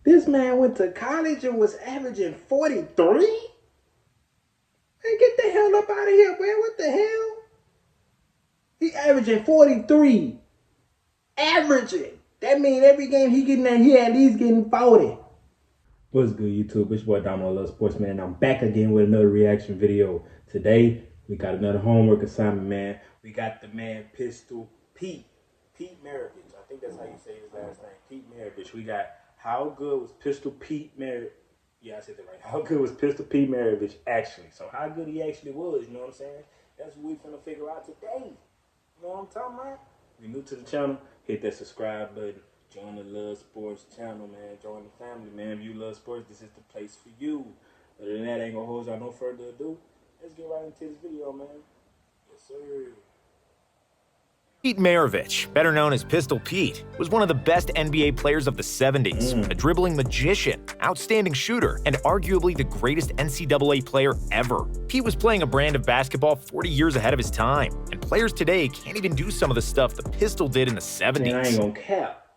This man went to college and was averaging 43? Man, get the hell up out of here, man. What the hell? He averaging 43. Averaging. That means every game he getting that, he at least getting 40. What's good, YouTube? It's your boy Damo Love Sports, man. I'm back again with another reaction video. Today, we got another homework assignment, man. We got the man Pistol Pete. Pete Maravich. I think that's how you say his last name. Pete Maravich. We got how good was Pistol Pete Maravich? Yeah, I said that right. How good was Pistol Pete Maravich actually? So how good he actually was, you know what I'm saying? That's what we finna figure out today. You know what I'm talking about? If you're new to the channel, hit that subscribe button. Join the Love Sports channel, man. Join the family, man. If you love sports, this is the place for you. Other than that, I ain't gonna hold y'all no further ado. Let's get right into this video, man. Yes, sir. Pete Maravich, better known as Pistol Pete, was one of the best NBA players of the 70s, a dribbling magician, outstanding shooter, and arguably the greatest NCAA player ever. Pete was playing a brand of basketball 40 years ahead of his time, and players today can't even do some of the stuff the Pistol did in the 70s. Man, I ain't gonna cap.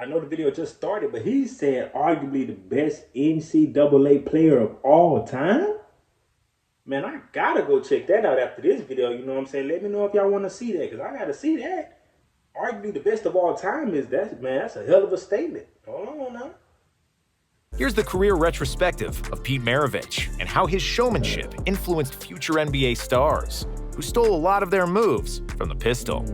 I know the video just started, but he said arguably the best NCAA player of all time? Man, I gotta go check that out after this video, you know what I'm saying? Let me know if y'all want to see that, because I gotta see that. Arguably the best of all time is that, man, that's a hell of a statement. Hold on now. Here's the career retrospective of Pete Maravich and how his showmanship influenced future NBA stars, who stole a lot of their moves from the Pistol.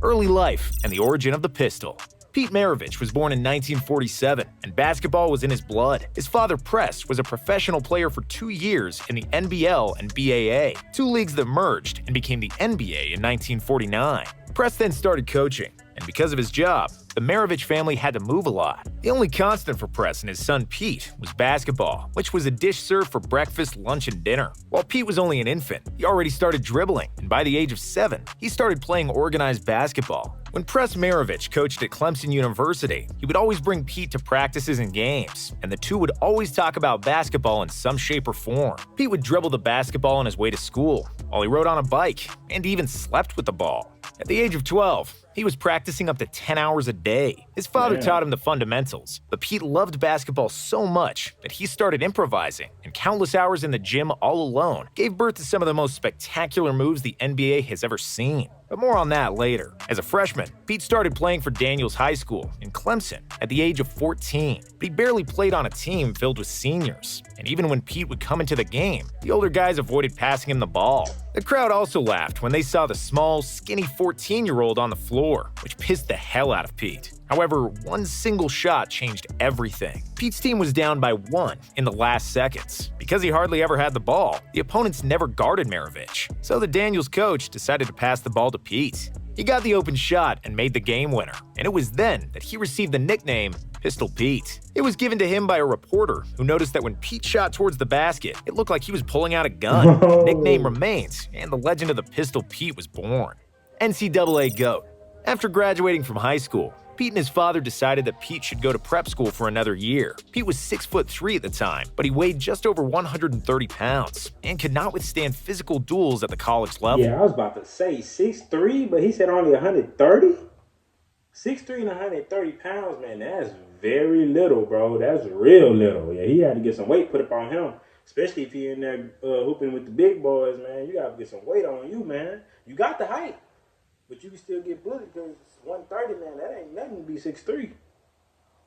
Early life and the origin of the Pistol. Pete Maravich was born in 1947, and basketball was in his blood. His father, Press, was a professional player for 2 years in the NBL and BAA, two leagues that merged and became the NBA in 1949. Press then started coaching, and because of his job, the Maravich family had to move a lot. The only constant for Press and his son Pete was basketball, which was a dish served for breakfast, lunch, and dinner. While Pete was only an infant, he already started dribbling, and by the age of 7, he started playing organized basketball. When Press Maravich coached at Clemson University, he would always bring Pete to practices and games, and the two would always talk about basketball in some shape or form. Pete would dribble the basketball on his way to school, while he rode on a bike, and even slept with the ball. At the age of 12, he was practicing up to 10 hours a day. His father taught him the fundamentals, but Pete loved basketball so much that he started improvising, and countless hours in the gym all alone gave birth to some of the most spectacular moves the NBA has ever seen. But more on that later. As a freshman, Pete started playing for Daniels High School in Clemson at the age of 14, but he barely played on a team filled with seniors. And even when Pete would come into the game, the older guys avoided passing him the ball. The crowd also laughed when they saw the small, skinny 14-year-old on the floor, which pissed the hell out of Pete. However, one single shot changed everything. Pete's team was down by 1 in the last seconds. Because he hardly ever had the ball, the opponents never guarded Maravich, so the Daniels coach decided to pass the ball to Pete. He got the open shot and made the game winner, and it was then that he received the nickname Pistol Pete. It was given to him by a reporter who noticed that when Pete shot towards the basket, it looked like he was pulling out a gun. The nickname remains, and the legend of the Pistol Pete was born. NCAA GOAT. After graduating from high school, Pete and his father decided that Pete should go to prep school for another year. Pete was 6'3" at the time, but he weighed just over 130 pounds and could not withstand physical duels at the college level. Yeah, I was about to say 6'3", but he said only 130? 6'3" and 130 pounds, man, that's very little, bro. That's real little. Yeah, he had to get some weight put up on him, especially if he in there hooping with the big boys, man. You got to get some weight on you, man. You got the height, but you can still get bullied because 130, man, that ain't nothing to be 6'3".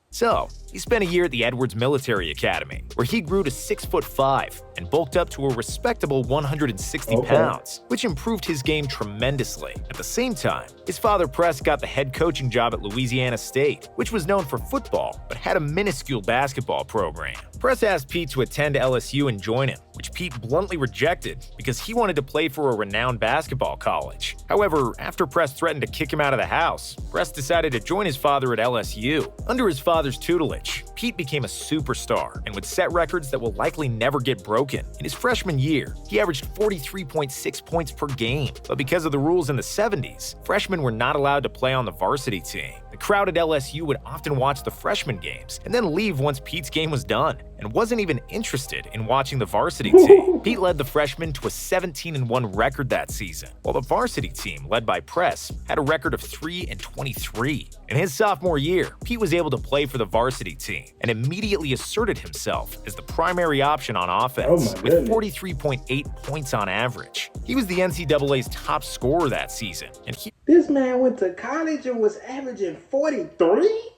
So, he spent a year at the Edwards Military Academy, where he grew to 6'5" and bulked up to a respectable 160 pounds, which improved his game tremendously. At the same time, his father Press got the head coaching job at Louisiana State, which was known for football, but had a minuscule basketball program. Press asked Pete to attend LSU and join him, which Pete bluntly rejected because he wanted to play for a renowned basketball college. However, after Press threatened to kick him out of the house, Press decided to join his father at LSU. Under his father's tutelage, Pete became a superstar and would set records that will likely never get broken. In his freshman year, he averaged 43.6 points per game, but because of the rules in the 70s, freshmen were not allowed to play on the varsity team. The crowd at LSU would often watch the freshman games and then leave once Pete's game was done, and wasn't even interested in watching the varsity team. Pete led the freshmen to a 17-1 record that season, while the varsity team, led by Press, had a record of 3-23. In his sophomore year, Pete was able to play for the varsity team and immediately asserted himself as the primary option on offense with 43.8 points on average. He was the NCAA's top scorer that season, and this man went to college and was averaging 43?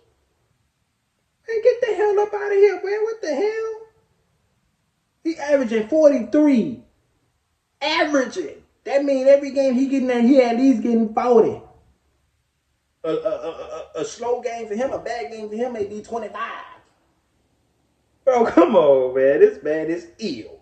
Man, get the hell up out of here, man. What the hell? He averaging 43. Averaging. That means every game he getting there, he at least getting 40. A slow game for him, a bad game for him may be 25. Bro, come on, man. This man is ill.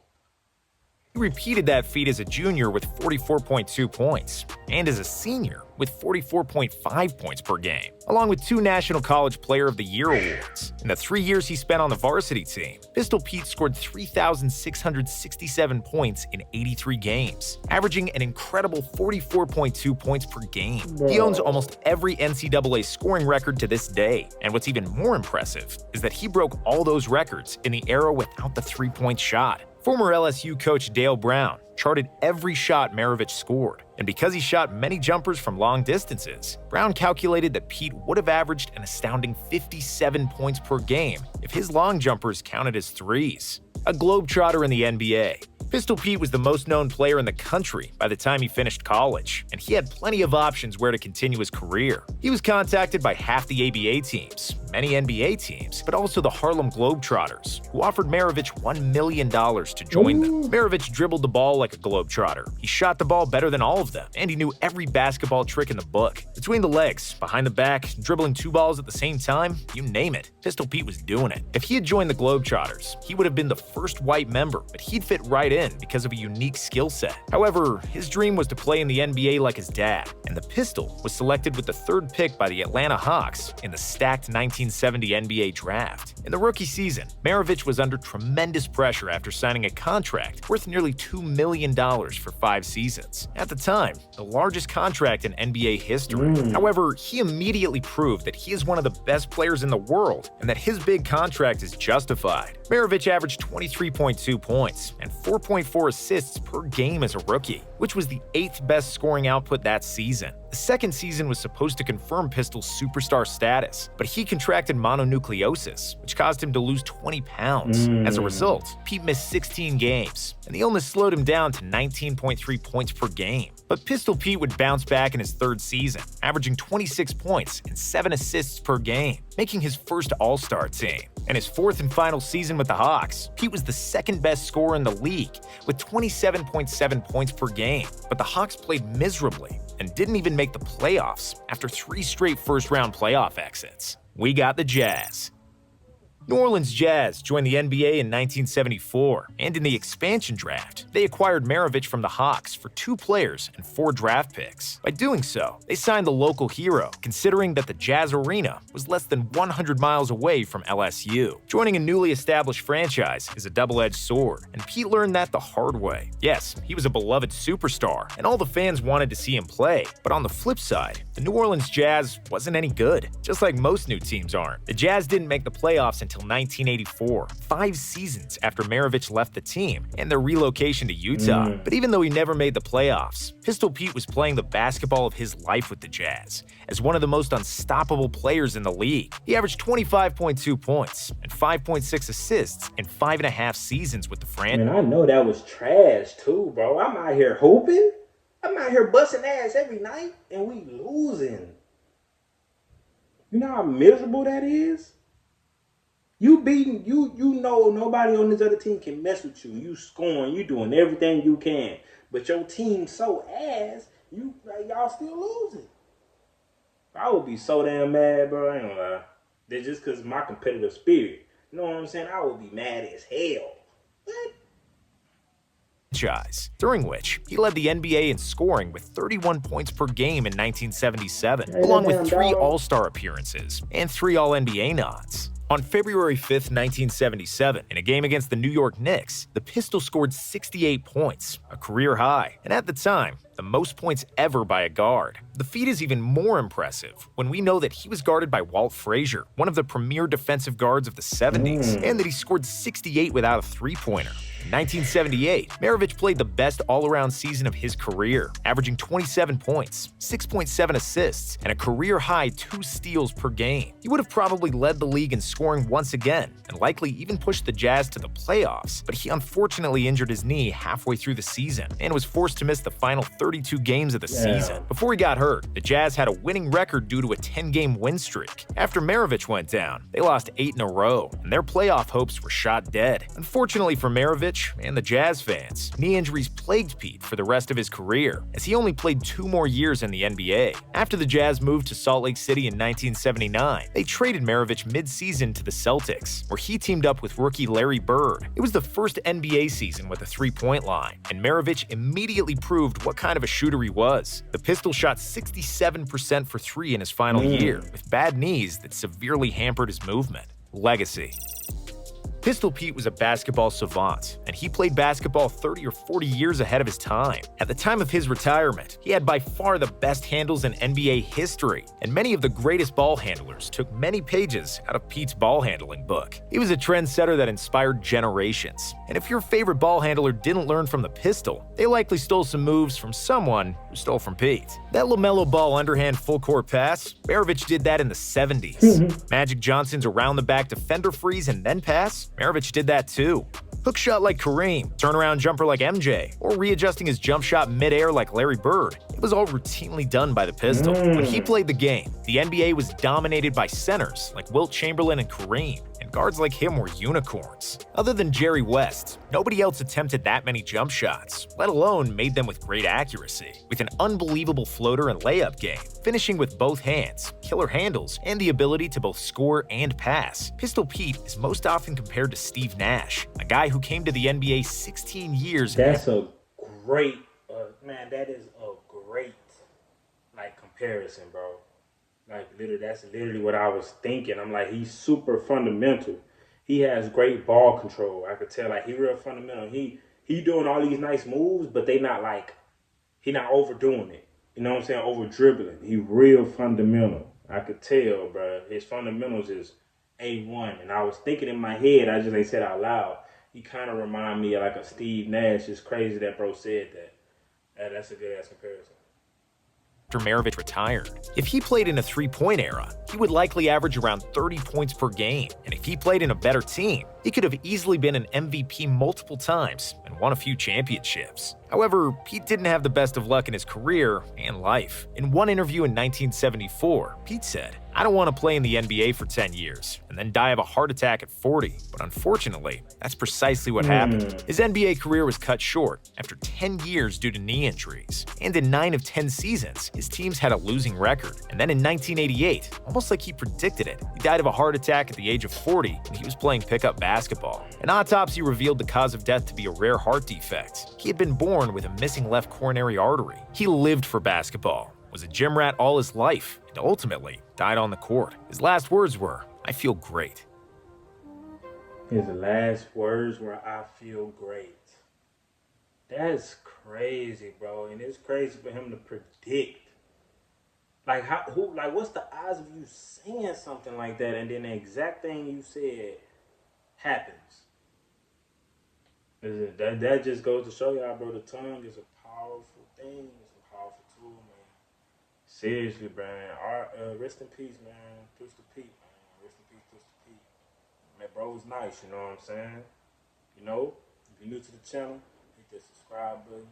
he repeated that feat as a junior with 44.2 points, and as a senior with 44.5 points per game, along with 2 National College Player of the Year awards. In the 3 years he spent on the varsity team, Pistol Pete scored 3,667 points in 83 games, averaging an incredible 44.2 points per game. He owns almost every NCAA scoring record to this day, and what's even more impressive is that he broke all those records in the era without the three-point shot. Former LSU coach Dale Brown charted every shot Maravich scored, and because he shot many jumpers from long distances, Brown calculated that Pete would have averaged an astounding 57 points per game if his long jumpers counted as threes. A globetrotter in the NBA, Pistol Pete was the most known player in the country by the time he finished college, and he had plenty of options where to continue his career. He was contacted by half the ABA teams, many NBA teams, but also the Harlem Globetrotters, who offered Maravich $1 million to join them. Maravich dribbled the ball like a globetrotter. He shot the ball better than all of them, and he knew every basketball trick in the book. Between the legs, behind the back, dribbling 2 balls at the same time, you name it, Pistol Pete was doing it. If he had joined the Globetrotters, he would have been the first white member, but he'd fit right in because of a unique skill set. However, his dream was to play in the NBA like his dad, and the Pistol was selected with the 3rd pick by the Atlanta Hawks in the stacked 1970 NBA draft. In the rookie season, Maravich was under tremendous pressure after signing a contract worth nearly $2 million for 5 seasons. At the time, the largest contract in NBA history. However, he immediately proved that he is one of the best players in the world and that his big contract is justified. Maravich averaged 23.2 points and 4.4 assists per game as a rookie, which was the 8th best scoring output that season. The second season was supposed to confirm Pistol's superstar status, but he contracted mononucleosis, which caused him to lose 20 pounds. As a result, Pete missed 16 games, and the illness slowed him down to 19.3 points per game. But Pistol Pete would bounce back in his 3rd season, averaging 26 points and 7 assists per game, making his first All-Star team. In his 4th and final season with the Hawks, Pete was the 2nd best scorer in the league, with 27.7 points per game. But the Hawks played miserably and didn't even make the playoffs after 3 straight first-round playoff exits. We got the Jazz. New Orleans Jazz joined the NBA in 1974, and in the expansion draft, they acquired Maravich from the Hawks for 2 players and 4 draft picks. By doing so, they signed the local hero, considering that the Jazz Arena was less than 100 miles away from LSU. Joining a newly established franchise is a double-edged sword, and Pete learned that the hard way. Yes, he was a beloved superstar, and all the fans wanted to see him play, but on the flip side, the New Orleans Jazz wasn't any good, just like most new teams aren't. The Jazz didn't make the playoffs until 1984, 5 seasons after Maravich left the team and their relocation to Utah. But even though he never made the playoffs, Pistol Pete was playing the basketball of his life with the Jazz as one of the most unstoppable players in the league. He averaged 25.2 points and 5.6 assists in 5.5 seasons with the franchise. Man, I know that was trash too, bro. I'm out here hooping. I'm out here busting ass every night, and we losing. You know how miserable that is? You beating, you know nobody on this other team can mess with you. You scoring, you doing everything you can. But your team so ass, y'all still losing. I would be so damn mad, bro. I ain't gonna lie. That's just because of my competitive spirit. You know what I'm saying? I would be mad as hell. What? During which he led the NBA in scoring with 31 points per game in 1977, along with 3 All-Star appearances and 3 All-NBA nods. On February 5th, 1977, in a game against the New York Knicks, the Pistol scored 68 points, a career high, and at the time, the most points ever by a guard. The feat is even more impressive when we know that he was guarded by Walt Frazier, one of the premier defensive guards of the 70s, and that he scored 68 without a three-pointer. In 1978, Maravich played the best all-around season of his career, averaging 27 points, 6.7 assists, and a career-high 2 steals per game. He would have probably led the league in scoring once again, and likely even pushed the Jazz to the playoffs, but he unfortunately injured his knee halfway through the season and was forced to miss the final 32 games of the season. Before he got hurt, the Jazz had a winning record due to a 10-game win streak. After Maravich went down, they lost 8 in a row, and their playoff hopes were shot dead. Unfortunately for Maravich and the Jazz fans, knee injuries plagued Pete for the rest of his career, as he only played 2 more years in the NBA. After the Jazz moved to Salt Lake City in 1979, they traded Maravich mid-season to the Celtics, where he teamed up with rookie Larry Bird. It was the first NBA season with a three-point line, and Maravich immediately proved what kind of a shooter he was. The Pistol shot 67% for 3 in his final year, with bad knees that severely hampered his movement. Legacy. Pistol Pete was a basketball savant, and he played basketball 30 or 40 years ahead of his time. At the time of his retirement, he had by far the best handles in NBA history, and many of the greatest ball handlers took many pages out of Pete's ball handling book. He was a trendsetter that inspired generations, and if your favorite ball handler didn't learn from the Pistol, they likely stole some moves from someone who stole from Pete. That LaMelo Ball underhand full-court pass, Maravich did that in the 70s. Magic Johnson's around-the-back defender freeze and then pass, Maravich did that too. Hook shot like Kareem, turnaround jumper like MJ, or readjusting his jump shot mid-air like Larry Bird. It was all routinely done by the Pistol. When he played the game, the NBA was dominated by centers like Wilt Chamberlain and Kareem, and guards like him were unicorns. Other than Jerry West, nobody else attempted that many jump shots, let alone made them with great accuracy. With an unbelievable floater and layup game, finishing with both hands, killer handles, and the ability to both score and pass, Pistol Pete is most often compared to Steve Nash, a guy who came to the NBA 16 years ago. That's a great, man, that is a great, comparison, bro. Literally, that's literally what I was thinking. I'm like, he's super fundamental. He has great ball control. I could tell, he real fundamental. He doing all these nice moves, but they not he not overdoing it. You know what I'm saying? Over dribbling. He real fundamental. I could tell, bro. His fundamentals is A1. And I was thinking in my head, I just ain't said out loud. He kind of remind me of a Steve Nash. It's crazy that bro said that. That's a good ass comparison. After Maravich retired. If he played in a three-point era, he would likely average around 30 points per game, and if he played in a better team, he could have easily been an MVP multiple times and won a few championships. However, Pete didn't have the best of luck in his career and life. In one interview in 1974, Pete said, "I don't want to play in the NBA for 10 years and then die of a heart attack at 40, but unfortunately, that's precisely what happened." His NBA career was cut short after 10 years due to knee injuries, and in 9 of 10 seasons, his teams had a losing record. And then in 1988, almost like he predicted it, he died of a heart attack at the age of 40 when he was playing pickup basketball. An autopsy revealed the cause of death to be a rare heart defect. He had been born with a missing left coronary artery. He lived for basketball, was a gym rat all his life, and ultimately died on the court. His last words were, "I feel great." His last words were, "I feel great." That's crazy, bro. And it's crazy for him to predict. What's the odds of you saying something like that and then the exact thing you said happens? That just goes to show y'all, bro, the tongue is a powerful thing. It's a powerful tool, man. Seriously, man. Rest in peace, man. Pistol Pete, man. Rest in peace, Pistol Pete. Man, bro was nice, you know what I'm saying? You know, if you're new to the channel, hit that subscribe button.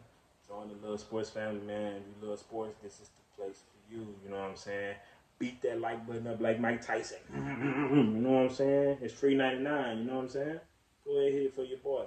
Join the Love Sports family, man. If you love sports, this is the place for you, you know what I'm saying? Beat that like button up like Mike Tyson. You know what I'm saying? It's free $99, you know what I'm saying? Go ahead, hit it for your boy.